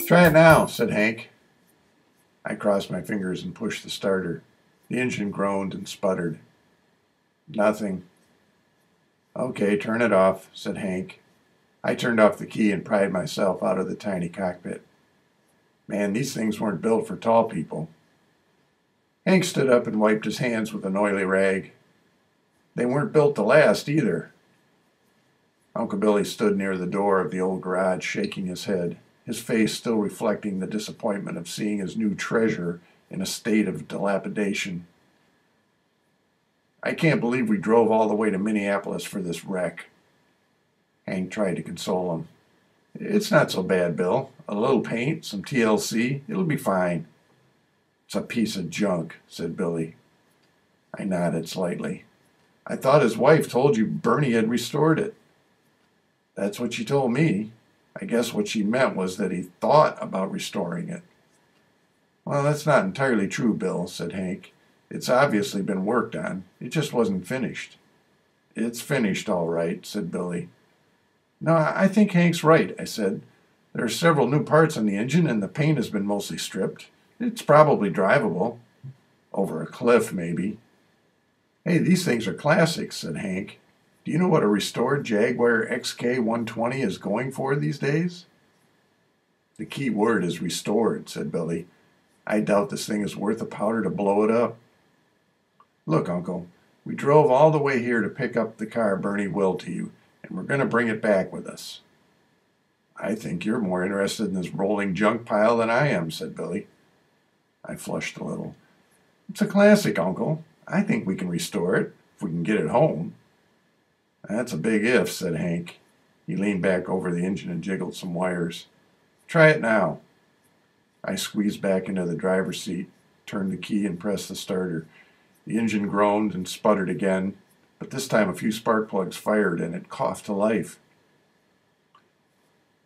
Try it now, said Hank. I crossed my fingers and pushed the starter. The engine groaned and sputtered. Nothing. Okay, turn it off, said Hank. I turned off the key and pried myself out of the tiny cockpit. Man, these things weren't built for tall people. Hank stood up and wiped his hands with an oily rag. They weren't built to last either. Uncle Billy stood near the door of the old garage, shaking his head, his face still reflecting the disappointment of seeing his new treasure in a state of dilapidation. I can't believe we drove all the way to Minneapolis for this wreck. Hank tried to console him. It's not so bad, Bill. A little paint, some TLC, it'll be fine. It's a piece of junk, said Billy. I nodded slightly. I thought his wife told you Bernie had restored it. That's what she told me. I guess what she meant was that he thought about restoring it. Well, that's not entirely true, Bill, said Hank. It's obviously been worked on. It just wasn't finished. It's finished, all right, said Billy. No, I think Hank's right, I said. There are several new parts on the engine, and the paint has been mostly stripped. It's probably drivable. Over a cliff, maybe. Hey, these things are classics, said Hank. Do you know what a restored Jaguar XK120 is going for these days? The key word is restored, said Billy. I doubt this thing is worth the powder to blow it up. Look, Uncle, we drove all the way here to pick up the car Bernie willed to you, and we're going to bring it back with us. I think you're more interested in this rolling junk pile than I am, said Billy. I flushed a little. It's a classic, Uncle. I think we can restore it, if we can get it home. That's a big if, said Hank. He leaned back over the engine and jiggled some wires. Try it now. I squeezed back into the driver's seat, turned the key, and pressed the starter. The engine groaned and sputtered again, but this time a few spark plugs fired and it coughed to life.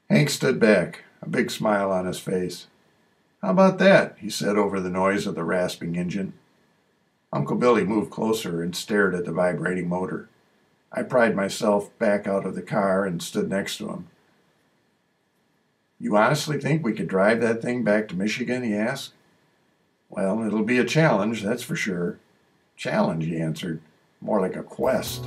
Hank stood back, a big smile on his face. How about that? He said over the noise of the rasping engine. Uncle Billy moved closer and stared at the vibrating motor. I pried myself back out of the car and stood next to him. You honestly think we could drive that thing back to Michigan? He asked. Well, it'll be a challenge, that's for sure. Challenge, he answered. More like a quest.